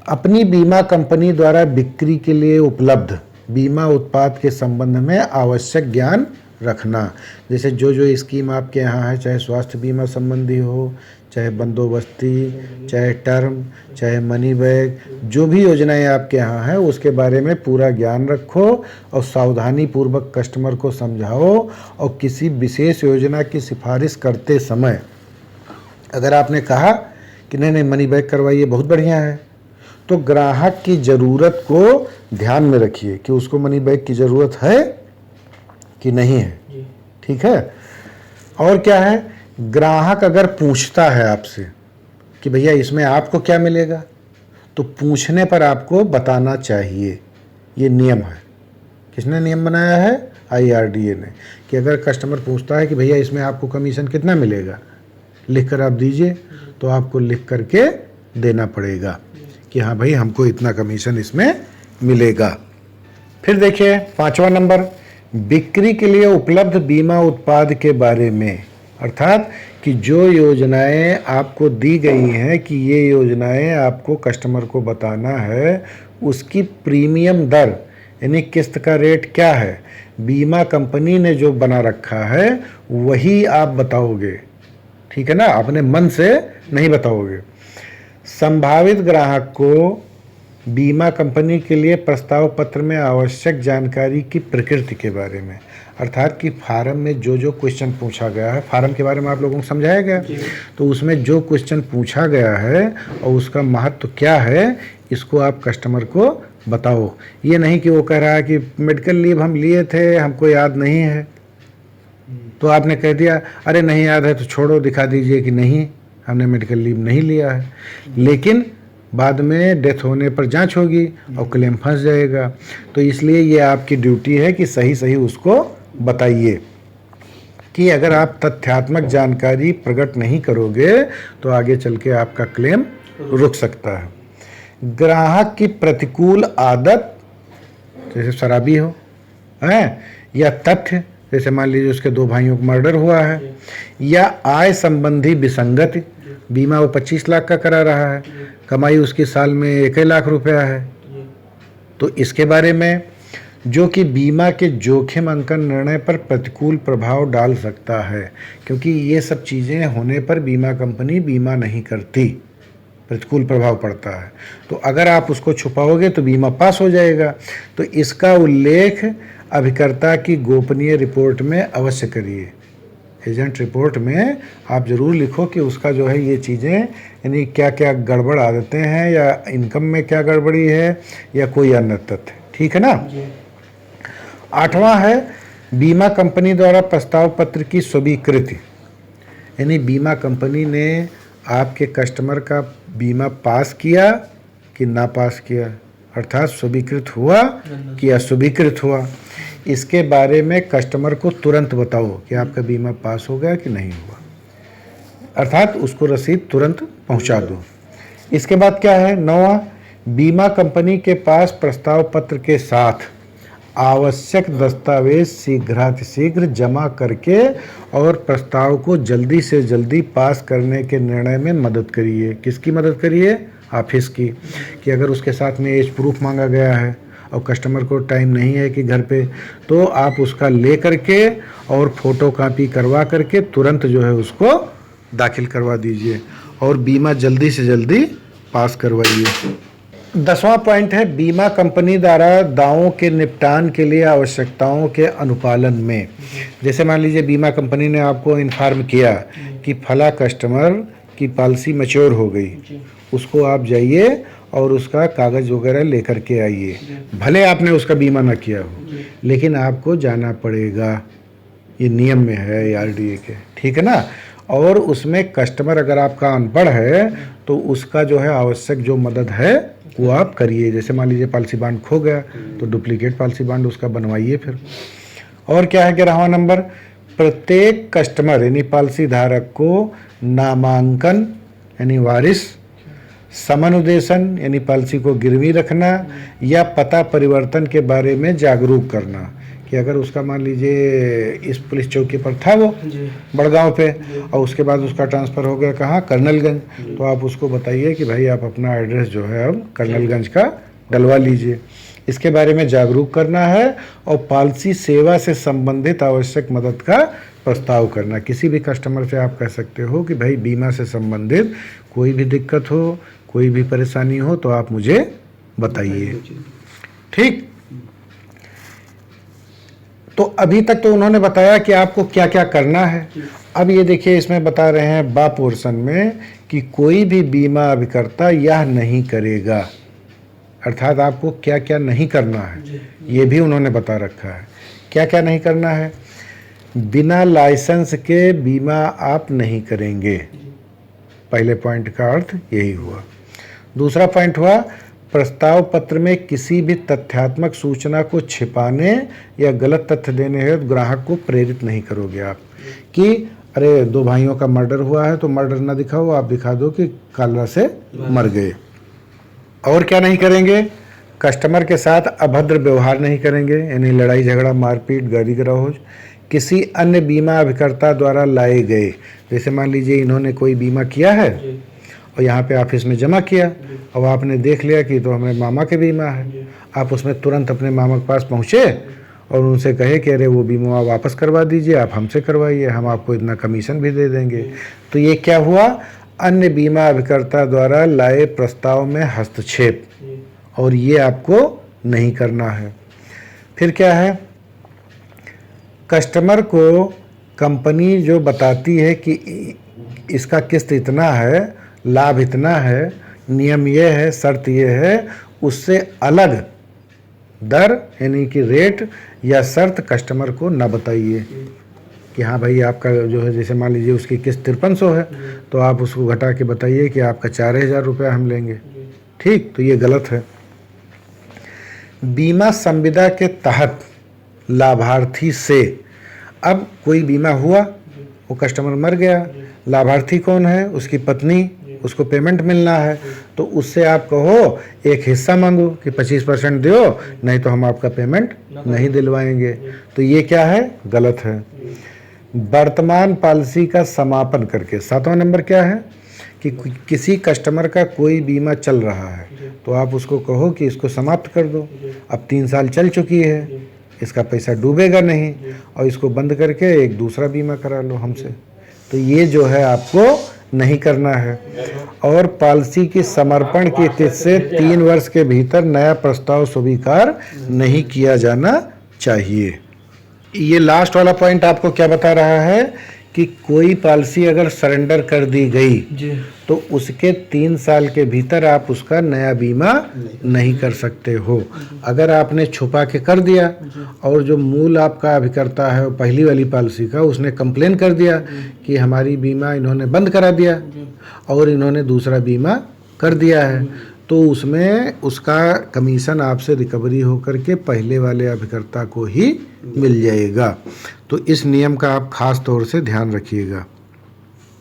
अपनी बीमा कंपनी द्वारा बिक्री के लिए उपलब्ध बीमा उत्पाद के संबंध में आवश्यक ज्ञान रखना। जैसे जो जो स्कीम आपके यहाँ है, चाहे स्वास्थ्य बीमा संबंधी हो, चाहे बंदोबस्ती, चाहे टर्म, चाहे मनी बैग, जो भी योजनाएं आपके यहाँ है उसके बारे में पूरा ज्ञान रखो और सावधानी पूर्वक कस्टमर को समझाओ। और किसी विशेष योजना की सिफारिश करते समय अगर आपने कहा कि नहीं मनी बैग करवाइए, बहुत बढ़िया है, तो ग्राहक की ज़रूरत को ध्यान में रखिए कि उसको मनी बैग की ज़रूरत है कि नहीं है। ठीक है। और क्या है, ग्राहक अगर पूछता है आपसे कि भैया इसमें आपको क्या मिलेगा, तो पूछने पर आपको बताना चाहिए। ये नियम है। किसने नियम बनाया है? IRDA ने, कि अगर कस्टमर पूछता है कि भैया इसमें आपको कमीशन कितना मिलेगा, लिख कर आप दीजिए, तो आपको लिख करके देना पड़ेगा कि हाँ भाई हमको इतना कमीशन इसमें मिलेगा। फिर देखिए 5वां नंबर, बिक्री के लिए उपलब्ध बीमा उत्पाद के बारे में। अर्थात कि जो योजनाएं आपको दी गई हैं कि ये योजनाएं आपको कस्टमर को बताना है, उसकी प्रीमियम दर यानी किस्त का रेट क्या है, बीमा कंपनी ने जो बना रखा है वही आप बताओगे। ठीक है ना, अपने मन से नहीं बताओगे। संभावित ग्राहक को बीमा कंपनी के लिए प्रस्ताव पत्र में आवश्यक जानकारी की प्रकृति के बारे में। अर्थात कि फार्म में जो जो क्वेश्चन पूछा गया है, फार्म के बारे में आप लोगों को समझाया गया, तो उसमें जो क्वेश्चन पूछा गया है और उसका महत्व क्या है, इसको आप कस्टमर को बताओ। ये नहीं कि वो कह रहा है कि मेडिकल लीव हम लिए थे, हमको याद नहीं है, तो आपने कह दिया अरे नहीं याद है तो छोड़ो, दिखा दीजिए कि नहीं हमने मेडिकल लीव नहीं लिया है। लेकिन बाद में डेथ होने पर जांच होगी और क्लेम फंस जाएगा। तो इसलिए ये आपकी ड्यूटी है कि सही सही उसको बताइए कि अगर आप तथ्यात्मक जानकारी प्रकट नहीं करोगे तो आगे चल के आपका क्लेम रुक सकता है। ग्राहक की प्रतिकूल आदत, जैसे शराबी हो है, या तथ्य जैसे मान लीजिए उसके 2 भाइयों का मर्डर हुआ है, या आय संबंधी विसंगति, बीमा वो 25 लाख का करा रहा है, कमाई उसकी साल में 1 लाख रुपया है, तो इसके बारे में, जो कि बीमा के जोखिम अंकन निर्णय पर प्रतिकूल प्रभाव डाल सकता है। क्योंकि ये सब चीज़ें होने पर बीमा कंपनी बीमा नहीं करती, प्रतिकूल प्रभाव पड़ता है। तो अगर आप उसको छुपाओगे तो बीमा पास हो जाएगा। तो इसका उल्लेख अभिकर्ता की गोपनीय रिपोर्ट में अवश्य करिए। एजेंट रिपोर्ट में आप ज़रूर लिखो कि उसका जो है ये चीज़ें, यानी क्या क्या गड़बड़ आदतें हैं, या इनकम में क्या गड़बड़ी है, या कोई अन्य तथ्य। ठीक है ना। 8वां है बीमा कंपनी द्वारा प्रस्ताव पत्र की स्वीकृति, यानी बीमा कंपनी ने आपके कस्टमर का बीमा पास किया कि ना पास किया, अर्थात स्वीकृत हुआ कि अस्वीकृत हुआ। इसके बारे में कस्टमर को तुरंत बताओ कि आपका बीमा पास हो गया कि नहीं हुआ, अर्थात उसको रसीद तुरंत पहुंचा दो। इसके बाद क्या है 9वां, बीमा कंपनी के पास प्रस्ताव पत्र के साथ आवश्यक दस्तावेज शीघ्रातिशीघ्र जमा करके और प्रस्ताव को जल्दी से जल्दी पास करने के निर्णय में मदद करिए। किसकी मदद करिए? ऑफिस की। कि अगर उसके साथ में एज प्रूफ मांगा गया है और कस्टमर को टाइम नहीं है कि घर पे, तो आप उसका ले करके और फोटो कॉपी करवा करके तुरंत जो है उसको दाखिल करवा दीजिए और बीमा जल्दी से जल्दी पास करवाइए। 10वां पॉइंट है बीमा कंपनी द्वारा दावों के निपटान के लिए आवश्यकताओं के अनुपालन में। जैसे मान लीजिए बीमा कंपनी ने आपको इन्फॉर्म किया कि फला कस्टमर की पॉलिसी मैच्योर हो गई, उसको आप जाइए और उसका कागज़ वगैरह लेकर के आइए। भले आपने उसका बीमा ना किया हो, लेकिन आपको जाना पड़ेगा, ये नियम में है आरडीए के, ठीक है ना। और उसमें कस्टमर अगर आपका अनपढ़ है तो उसका जो है आवश्यक जो मदद है वो आप करिए। जैसे मान लीजिए पॉलिसी बांड खो गया तो डुप्लीकेट पॉलिसी बांड उसका बनवाइए फिर। और क्या है 11वां नंबर, प्रत्येक कस्टमर यानी पॉलिसी धारक को नामांकन यानी वारिस, समनुदेशन यानी पॉलिसी को गिरवी रखना या पता परिवर्तन के बारे में जागरूक करना। कि अगर उसका मान लीजिए इस पुलिस चौकी पर था वो बड़गांव पे और उसके बाद उसका ट्रांसफ़र हो गया कहाँ, कर्नलगंज, तो आप उसको बताइए कि भाई आप अपना एड्रेस जो है अब कर्नलगंज का डलवा लीजिए। इसके बारे में जागरूक करना है और पॉलिसी सेवा से संबंधित आवश्यक मदद का प्रस्ताव करना। किसी भी कस्टमर से आप कह सकते हो कि भाई बीमा से संबंधित कोई भी दिक्कत हो, कोई भी परेशानी हो तो आप मुझे बताइए, ठीक। तो अभी तक तो उन्होंने बताया कि आपको क्या क्या करना है। अब ये देखिए इसमें बता रहे हैं बा पोर्शन में कि कोई भी बीमा अभिकर्ता यह नहीं करेगा, अर्थात आपको क्या क्या नहीं करना है ये भी उन्होंने बता रखा है। क्या क्या नहीं करना है, बिना लाइसेंस के बीमा आप नहीं करेंगे, पहले पॉइंट का अर्थ यही हुआ। दूसरा पॉइंट हुआ प्रस्ताव पत्र में किसी भी तथ्यात्मक सूचना को छिपाने या गलत तथ्य देने हेतु ग्राहक को प्रेरित नहीं करोगे आप कि अरे 2 भाइयों का मर्डर हुआ है तो मर्डर ना दिखाओ, आप दिखा दो कि कालरा से मर गए। और क्या नहीं करेंगे, कस्टमर के साथ अभद्र व्यवहार नहीं करेंगे यानी लड़ाई झगड़ा मारपीट गाली गलौज किसी अन्य बीमा अभिकर्ता द्वारा लाए गए। जैसे मान लीजिए इन्होंने कोई बीमा किया है और यहाँ पे ऑफिस में जमा किया और आपने देख लिया कि तो हमें मामा के बीमा है, आप उसमें तुरंत अपने मामा के पास पहुँचे और उनसे कहे कि अरे वो बीमा वापस करवा दीजिए, आप हमसे करवाइए, हम आपको इतना कमीशन भी दे देंगे। तो ये क्या हुआ, अन्य बीमा अभिकर्ता द्वारा लाए प्रस्ताव में हस्तक्षेप, और ये आपको नहीं करना है। फिर क्या है, कस्टमर को कंपनी जो बताती है कि इसका किस्त इतना है, लाभ इतना है, नियम ये है, शर्त ये है, उससे अलग दर यानी कि रेट या शर्त कस्टमर को ना बताइए कि हाँ भाई आपका जो है, जैसे मान लीजिए उसकी किस्त 5300 है तो आप उसको घटा के बताइए कि आपका 4000 रुपया हम लेंगे, ठीक। तो ये गलत है। बीमा संविदा के तहत लाभार्थी से, अब कोई बीमा हुआ, वो कस्टमर मर गया, लाभार्थी कौन है, उसकी पत्नी, उसको पेमेंट मिलना है, तो उससे आप कहो एक हिस्सा मांगो कि 25% दो, नहीं तो हम आपका पेमेंट नहीं दिलवाएंगे। तो ये क्या है, गलत है। वर्तमान पॉलिसी का समापन करके, 7वां नंबर क्या है कि किसी कस्टमर का कोई बीमा चल रहा है तो आप उसको कहो कि इसको समाप्त कर दो, अब 3 साल चल चुकी है, इसका पैसा डूबेगा नहीं, और इसको बंद करके एक दूसरा बीमा करा लो हमसे। तो ये जो है आपको नहीं करना है। और पॉलिसी की समर्पण की तिथि से 3 वर्ष के भीतर नया प्रस्ताव स्वीकार नहीं किया जाना चाहिए। ये लास्ट वाला पॉइंट आपको क्या बता रहा है कि कोई पॉलिसी अगर सरेंडर कर दी गई तो उसके 3 साल के भीतर आप उसका नया बीमा नहीं कर सकते हो। अगर आपने छुपा के कर दिया और जो मूल आपका अभिकर्ता है पहली वाली पॉलिसी का, उसने कंप्लेन कर दिया कि हमारी बीमा इन्होंने बंद करा दिया और इन्होंने दूसरा बीमा कर दिया है, तो उसमें उसका कमीशन आपसे रिकवरी होकर के पहले वाले अभिकर्ता को ही मिल जाएगा। तो इस नियम का आप खास तौर से ध्यान रखिएगा।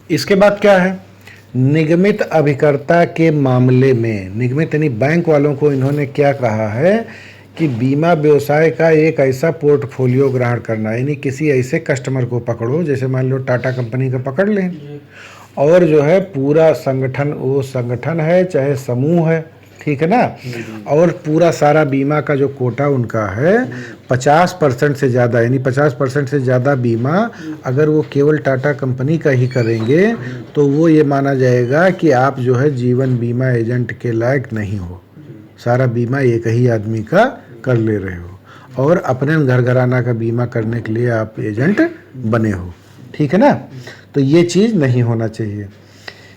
इसके बाद क्या है, निगमित अभिकर्ता के मामले में, निगमित यानी बैंक वालों को इन्होंने क्या कहा है कि बीमा व्यवसाय का एक ऐसा पोर्टफोलियो ग्रहण करना, यानी किसी ऐसे कस्टमर को पकड़ो, जैसे मान लो टाटा कंपनी का पकड़ लें, और जो है पूरा संगठन, वो संगठन है चाहे समूह है, ठीक है ना, और पूरा सारा बीमा का जो कोटा उनका है 50% से ज़्यादा, यानी 50% से ज़्यादा बीमा अगर वो केवल टाटा कंपनी का ही करेंगे तो वो ये माना जाएगा कि आप जो है जीवन बीमा एजेंट के लायक नहीं हो। सारा बीमा एक ही आदमी का कर ले रहे हो और अपने घर घराना का बीमा करने के लिए आप एजेंट बने हो, ठीक है ना। तो ये चीज़ नहीं होना चाहिए।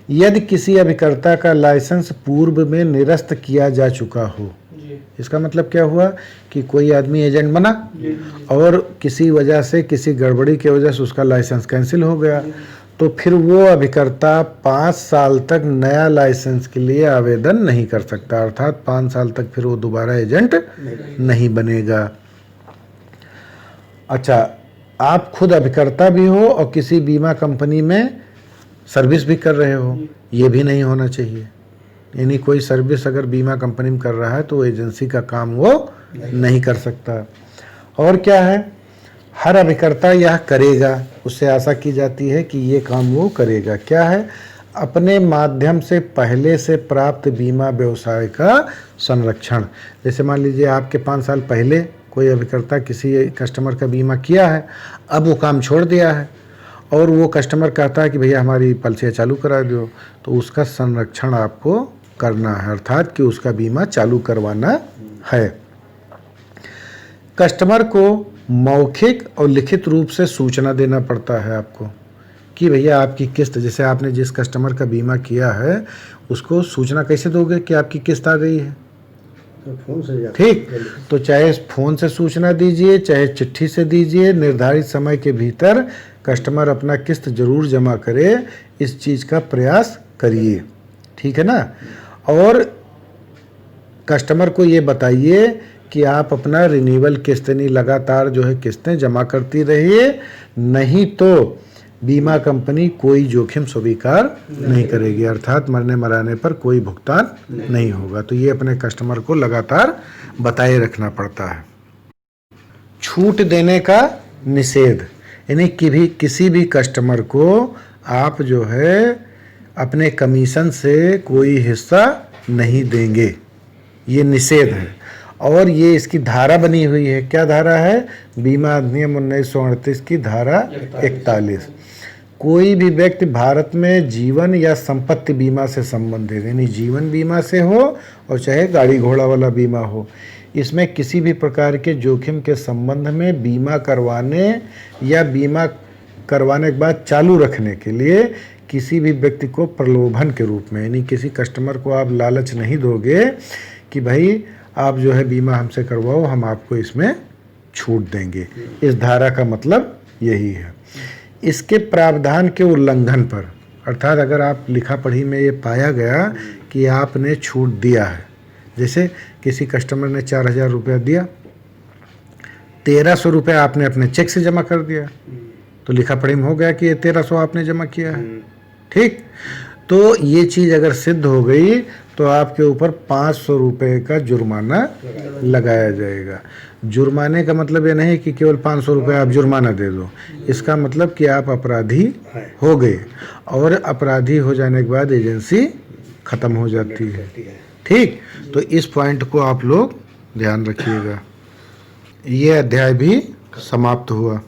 यदि किसी अभिकर्ता का लाइसेंस पूर्व में निरस्त किया जा चुका हो, इसका मतलब क्या हुआ कि कोई आदमी एजेंट बना और किसी वजह से, किसी गड़बड़ी की वजह से उसका लाइसेंस कैंसिल हो गया, तो फिर वो अभिकर्ता 5 साल तक नया लाइसेंस के लिए आवेदन नहीं कर सकता, अर्थात 5 साल तक फिर वो दोबारा एजेंट नहीं बनेगा। अच्छा, आप खुद अभिकर्ता भी हो और किसी बीमा कंपनी में सर्विस भी कर रहे हो, ये भी नहीं होना चाहिए। यानी कोई सर्विस अगर बीमा कंपनी में कर रहा है तो एजेंसी का काम वो नहीं कर सकता। और क्या है, हर अभिकर्ता यह करेगा, उससे आशा की जाती है कि ये काम वो करेगा। क्या है, अपने माध्यम से पहले से प्राप्त बीमा व्यवसाय का संरक्षण। जैसे मान लीजिए आपके 5 साल पहले कोई अभिकर्ता किसी कस्टमर का बीमा किया है, अब वो काम छोड़ दिया है और वो कस्टमर कहता है कि भैया हमारी पॉलिसी चालू करा दो, तो उसका संरक्षण आपको करना है, अर्थात कि उसका बीमा चालू करवाना है। कस्टमर को मौखिक और लिखित रूप से सूचना देना पड़ता है आपको कि भैया आपकी किस्त, जैसे आपने जिस कस्टमर का बीमा किया है उसको सूचना कैसे दोगे कि आपकी किस्त आ गई है, फोन से, ठीक। तो चाहे फ़ोन से सूचना दीजिए, चाहे चिट्ठी से दीजिए, निर्धारित समय के भीतर कस्टमर अपना किस्त जरूर जमा करे, इस चीज़ का प्रयास करिए, ठीक है ना। और कस्टमर को ये बताइए कि आप अपना रिन्यूअल किस्त नहीं, लगातार जो है किस्तें जमा करती रहिए, नहीं तो बीमा कंपनी कोई जोखिम स्वीकार नहीं करेगी, अर्थात मरने मराने पर कोई भुगतान नहीं होगा। तो ये अपने कस्टमर को लगातार बताए रखना पड़ता है। छूट देने का निषेध, यानी किसी भी कस्टमर को आप जो है अपने कमीशन से कोई हिस्सा नहीं देंगे, ये निषेध है। और ये इसकी धारा बनी हुई है, क्या धारा है, बीमा अधिनियम 1938 की धारा 41। कोई भी व्यक्ति भारत में जीवन या संपत्ति बीमा से संबंधित, यानी जीवन बीमा से हो और चाहे गाड़ी घोड़ा वाला बीमा हो, इसमें किसी भी प्रकार के जोखिम के संबंध में बीमा करवाने या बीमा करवाने के बाद चालू रखने के लिए किसी भी व्यक्ति को प्रलोभन के रूप में, यानी किसी कस्टमर को आप लालच नहीं दोगे कि भाई आप जो है बीमा हमसे करवाओ, हम आपको इसमें छूट देंगे। इस धारा का मतलब यही है। इसके प्रावधान के उल्लंघन पर, अर्थात अगर आप लिखा पढ़ी में ये पाया गया कि आपने छूट दिया है, जैसे किसी कस्टमर ने 4000 रुपया दिया, 1300 रुपया आपने अपने चेक से जमा कर दिया, तो लिखा पढ़ी में हो गया कि ये 1300 आपने जमा किया है, ठीक। तो ये चीज़ अगर सिद्ध हो गई तो आपके ऊपर 500 रुपये का जुर्माना लगाया जाएगा। जुर्माने का मतलब ये नहीं कि केवल 500 रुपये आप जुर्माना दे दो, इसका मतलब कि आप अपराधी हो गए, और अपराधी हो जाने के बाद एजेंसी ख़त्म हो जाती है, ठीक। तो इस पॉइंट को आप लोग ध्यान रखिएगा। ये अध्याय भी समाप्त हुआ।